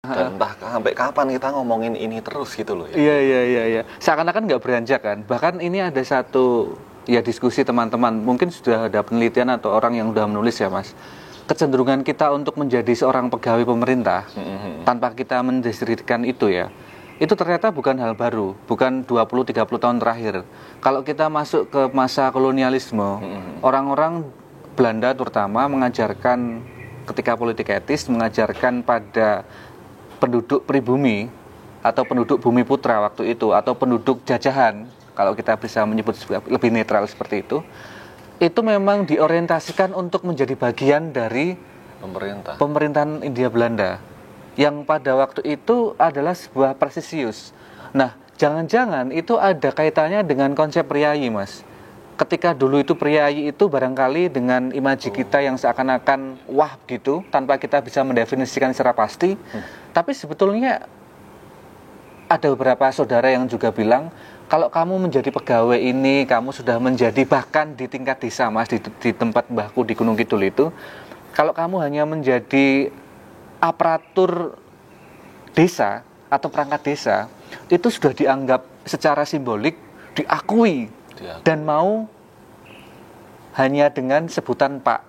Dan entah sampai kapan kita ngomongin ini terus gitu loh ya. Iya. Seakan-akan nggak beranjak kan. Bahkan ini ada satu ya diskusi teman-teman. Mungkin sudah ada penelitian atau orang yang sudah menulis ya Mas. Kecenderungan kita untuk menjadi seorang pegawai pemerintah tanpa kita mendeskripsikan itu ya. Itu ternyata bukan hal baru, bukan 20-30 tahun terakhir. Kalau kita masuk ke masa kolonialisme, orang-orang Belanda terutama mengajarkan ketika politik etis mengajarkan pada penduduk pribumi atau penduduk bumi putra waktu itu atau penduduk jajahan kalau kita bisa menyebut lebih netral seperti itu memang diorientasikan untuk menjadi bagian dari pemerintahan Hindia Belanda yang pada waktu itu adalah sebuah presisius. Nah, jangan-jangan itu ada kaitannya dengan konsep priayi, Mas. Ketika dulu itu priayi itu barangkali dengan imaji kita yang seakan-akan wah gitu tanpa kita bisa mendefinisikan secara pasti. Tapi sebetulnya ada beberapa saudara yang juga bilang kalau kamu menjadi pegawai ini kamu sudah menjadi bahkan di tingkat desa Mas di tempat mbahku di Gunung Kidul itu kalau kamu hanya menjadi aparatur desa atau perangkat desa itu sudah dianggap secara simbolik diakui. Dan mau hanya dengan sebutan Pak.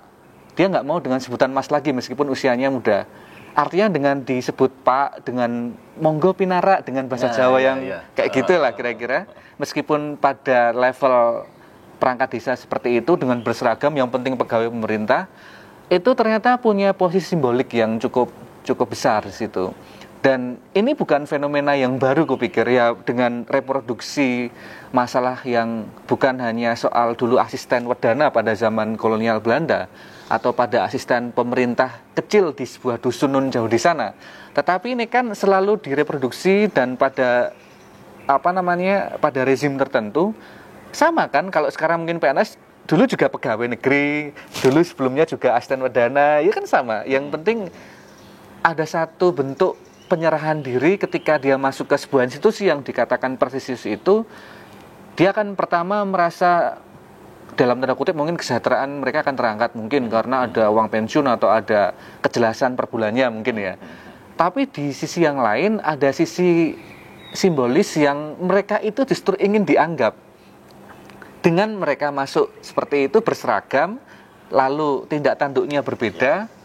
Dia nggak mau dengan sebutan Mas lagi meskipun usianya muda. Artinya dengan disebut Pak, dengan monggo pinara, dengan bahasa Jawa yang kayak gitulah kira-kira. Meskipun pada level perangkat desa seperti itu dengan berseragam yang penting pegawai pemerintah, itu ternyata punya posisi simbolik yang cukup besar di situ. Dan ini bukan fenomena yang baru kupikir ya dengan reproduksi masalah yang bukan hanya soal dulu asisten wedana pada zaman kolonial Belanda atau pada asisten pemerintah kecil di sebuah dusun nun jauh di sana. Tetapi ini kan selalu direproduksi dan pada pada rezim tertentu sama kan kalau sekarang mungkin PNS dulu juga pegawai negeri, dulu sebelumnya juga asisten wedana, ya kan sama. Yang penting ada satu bentuk penyerahan diri ketika dia masuk ke sebuah institusi yang dikatakan presisius itu, dia akan pertama merasa dalam tanda kutip mungkin kesejahteraan mereka akan terangkat mungkin karena ada uang pensiun atau ada kejelasan per bulannya mungkin ya. Tapi di sisi yang lain ada sisi simbolis yang mereka itu justru ingin dianggap. Dengan mereka masuk seperti itu berseragam, lalu tindak tanduknya berbeda.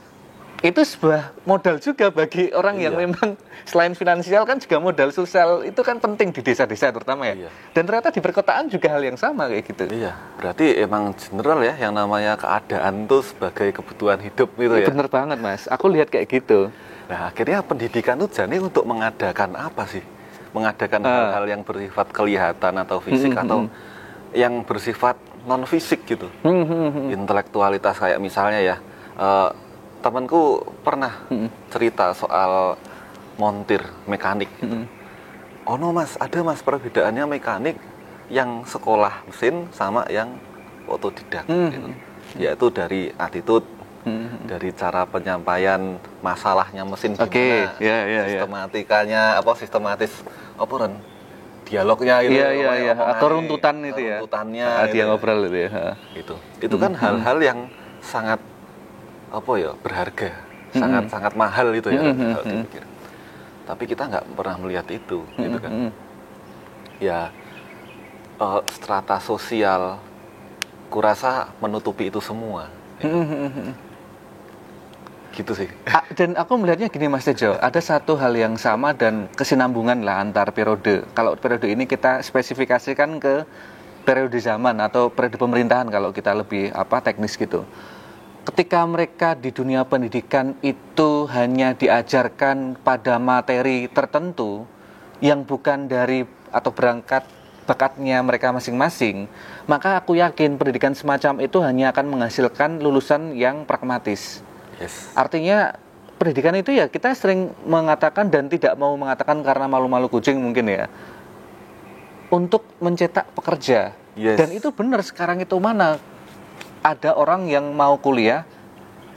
Itu sebuah modal juga bagi orang yang memang selain finansial kan juga modal sosial itu kan penting di desa-desa terutama ya. Dan ternyata di perkotaan juga hal yang sama kayak gitu. Iya, berarti emang general ya yang namanya keadaan tuh sebagai kebutuhan hidup gitu ya. Bener banget Mas, aku lihat kayak gitu. Nah akhirnya pendidikan tuh jadi untuk mengadakan apa sih? Mengadakan hal-hal yang bersifat kelihatan atau fisik atau yang bersifat non fisik gitu. Intelektualitas kayak misalnya ya. Temanku pernah cerita soal montir mekanik gitu. Oh no mas, ada mas perbedaannya mekanik yang sekolah mesin sama yang otodidak gitu. Yaitu dari attitude, dari cara penyampaian masalahnya mesin gimana, sistematikanya sistematis dialognya gitu, atau runtutan itu ya, runtutannya dia ngobrol itu ya. Itu kan hal-hal yang sangat berharga, sangat mahal itu ya kalau dipikir. Tapi kita nggak pernah melihat itu, gitu kan? Ya, strata sosial, kurasa menutupi itu semua. Gitu sih. Dan aku melihatnya gini Mas Tejo, ada satu hal yang sama dan kesinambungan lah antar periode. Kalau periode ini kita spesifikasikan ke periode zaman atau periode pemerintahan kalau kita lebih teknis gitu. Ketika mereka di dunia pendidikan itu hanya diajarkan pada materi tertentu yang bukan dari atau berangkat bakatnya mereka masing-masing, maka aku yakin pendidikan semacam itu hanya akan menghasilkan lulusan yang pragmatis. Artinya pendidikan itu ya kita sering mengatakan dan tidak mau mengatakan karena malu-malu kucing mungkin ya, untuk mencetak pekerja. Dan itu benar sekarang itu mana ada orang yang mau kuliah,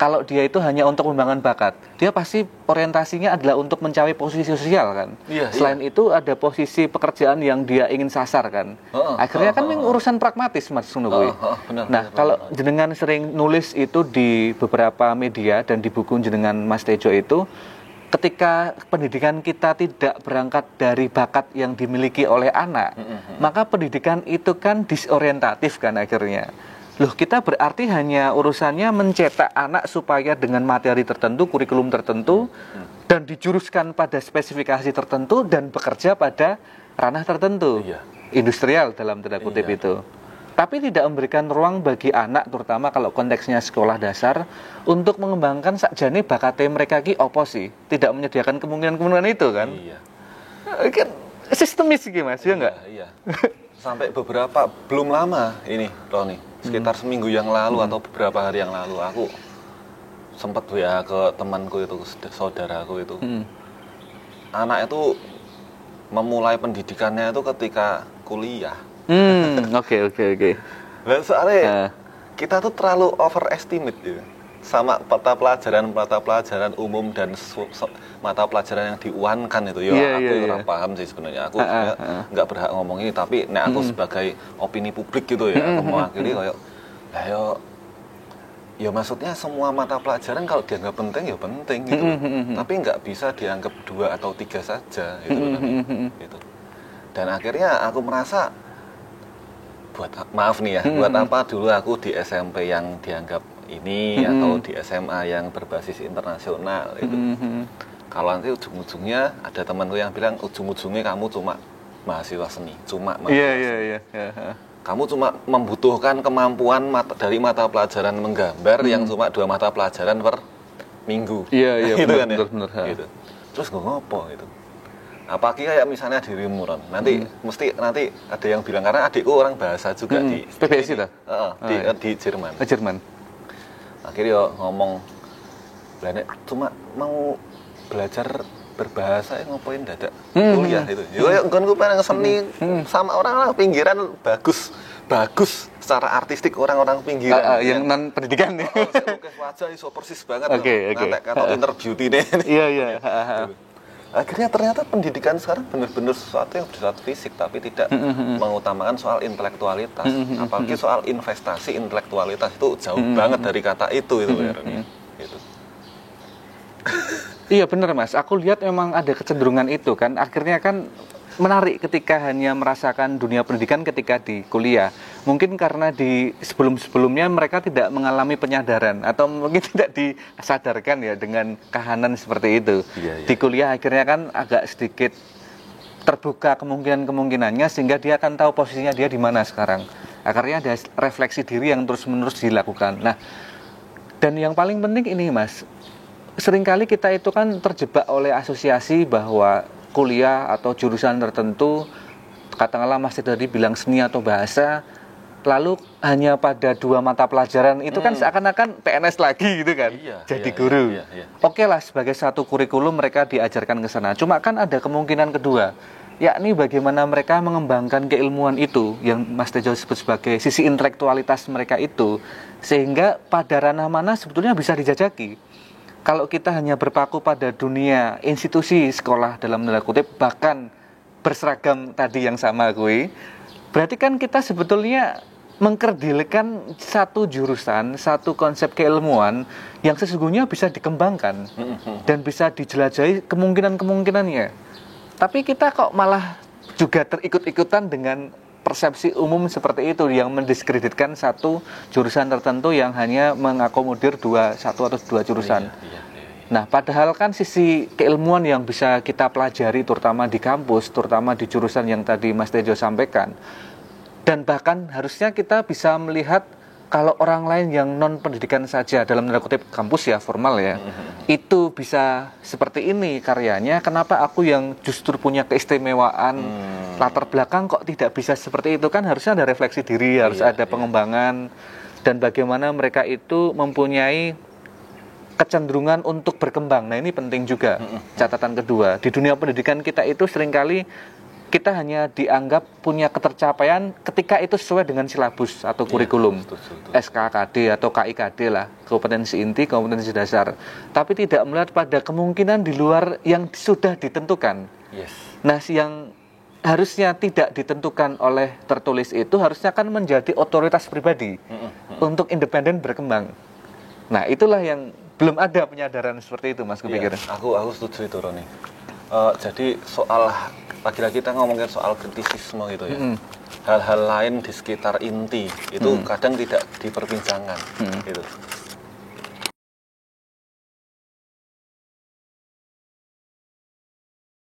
kalau dia itu hanya untuk pengembangan bakat, dia pasti orientasinya adalah untuk mencapai posisi sosial kan. Selain itu ada posisi pekerjaan yang dia ingin sasar kan. Akhirnya kan urusan pragmatis Mas Sunugui. Nah kalau jenengan sering nulis itu di beberapa media dan di buku jenengan Mas Tejo itu, ketika pendidikan kita tidak berangkat dari bakat yang dimiliki oleh anak, maka pendidikan itu kan disorientatif kan akhirnya. Loh, kita berarti hanya urusannya mencetak anak supaya dengan materi tertentu, kurikulum tertentu, dan dijuruskan pada spesifikasi tertentu dan bekerja pada ranah tertentu, industrial dalam tanda kutip itu. Tapi tidak memberikan ruang bagi anak, terutama kalau konteksnya sekolah dasar, untuk mengembangkan sakjane bakate mereka ki opo sih. Tidak menyediakan kemungkinan-kemungkinan itu kan. Kan sistemis gitu Mas, ya enggak? Iya. Sampai beberapa, belum lama ini Roni, sekitar seminggu yang lalu atau beberapa hari yang lalu, aku sempat WA ke temanku itu, saudaraku itu. Anak itu memulai pendidikannya itu ketika kuliah. Oke. Nah, soalnya kita tuh terlalu overestimate gitu, sama mata pelajaran umum dan mata pelajaran yang diuankan itu. Aku kurang paham sih sebenarnya. Aku nggak berhak ngomong ini, tapi aku sebagai opini publik gitu ya, aku mewakili kayak, ya maksudnya semua mata pelajaran kalau dianggap penting ya penting gitu, tapi nggak bisa dianggap 2 atau 3 saja gitu. Gitu. Dan akhirnya aku merasa, buat apa dulu aku di SMP yang dianggap ini atau di SMA yang berbasis internasional itu. Kalau nanti ujung-ujungnya ada temanku yang bilang ujung-ujungnya kamu cuma mahasiswa seni, kamu cuma membutuhkan kemampuan dari mata pelajaran menggambar yang cuma 2 mata pelajaran per minggu. Gitu kan ya. Gitu. Terus gue ngopo gitu. Apalagi kayak misalnya dirimu Ron, nanti ada yang bilang, karena adikku orang bahasa juga di PBSI di Jerman. Jerman. Akhirnya ngomong, cuma mau belajar berbahasa ngopoin dadak kuliah itu. Yo nggonku pengen seni sama orang-orang pinggiran bagus secara artistik, orang-orang pinggiran yang non pendidikan ya. Oke, wajah iso persis banget. Nanti kata inner beauty nih. Iya. Akhirnya ternyata pendidikan sekarang benar-benar sesuatu yang bersifat fisik, tapi tidak mengutamakan soal intelektualitas. Apalagi soal investasi intelektualitas itu jauh banget dari kata itu gitu. Iya benar Mas, aku lihat memang ada kecenderungan itu kan. Akhirnya kan menarik ketika hanya merasakan dunia pendidikan ketika di kuliah. Mungkin karena di sebelum-sebelumnya mereka tidak mengalami penyadaran atau mungkin tidak disadarkan ya dengan kahanan seperti itu. Di kuliah akhirnya kan agak sedikit terbuka kemungkinan-kemungkinannya sehingga dia akan tahu posisinya dia di mana sekarang. Akhirnya ada refleksi diri yang terus-menerus dilakukan. Nah, dan yang paling penting ini Mas, seringkali kita itu kan terjebak oleh asosiasi bahwa kuliah atau jurusan tertentu, katakanlah Mas tadi bilang seni atau bahasa, lalu hanya pada 2 mata pelajaran itu kan seakan-akan PNS lagi gitu kan, jadi guru. Oke lah, sebagai satu kurikulum mereka diajarkan ke sana. Cuma kan ada kemungkinan kedua, yakni bagaimana mereka mengembangkan keilmuan itu yang Mas Tejo sebut sebagai sisi intelektualitas mereka itu, sehingga pada ranah mana sebetulnya bisa dijajaki. Kalau kita hanya berpaku pada dunia institusi sekolah dalam tanda kutip, bahkan berseragam tadi yang sama berarti kan kita sebetulnya mengkerdilkan satu jurusan, satu konsep keilmuan yang sesungguhnya bisa dikembangkan dan bisa dijelajahi kemungkinan-kemungkinannya. Tapi kita kok malah juga terikut-ikutan dengan persepsi umum seperti itu yang mendiskreditkan satu jurusan tertentu yang hanya mengakomodir 1 atau 2 jurusan. Nah, padahal kan sisi keilmuan yang bisa kita pelajari terutama di kampus, terutama di jurusan yang tadi Mas Tejo sampaikan, dan bahkan harusnya kita bisa melihat kalau orang lain yang non pendidikan saja dalam tanda kutip kampus ya formal ya, itu bisa seperti ini karyanya, kenapa aku yang justru punya keistimewaan latar belakang kok tidak bisa seperti itu? Kan harusnya ada refleksi diri, harus ada pengembangan, dan bagaimana mereka itu mempunyai kecenderungan untuk berkembang. Nah, ini penting juga. Catatan kedua, di dunia pendidikan kita itu seringkali kita hanya dianggap punya ketercapaian ketika itu sesuai dengan silabus atau kurikulum, SKKD atau KIKD lah, kompetensi inti, kompetensi dasar. Tapi tidak melihat pada kemungkinan di luar yang sudah ditentukan. Nah, yang harusnya tidak ditentukan oleh tertulis itu harusnya kan menjadi otoritas pribadi untuk independen berkembang. Nah, itulah yang belum ada penyadaran seperti itu, Mas, kupikir. Aku setuju itu, Roni. Jadi soal lagi-lagi kita ngomongin soal kritisisme gitu ya. Hal-hal lain di sekitar inti itu kadang tidak diperbincangkan gitu.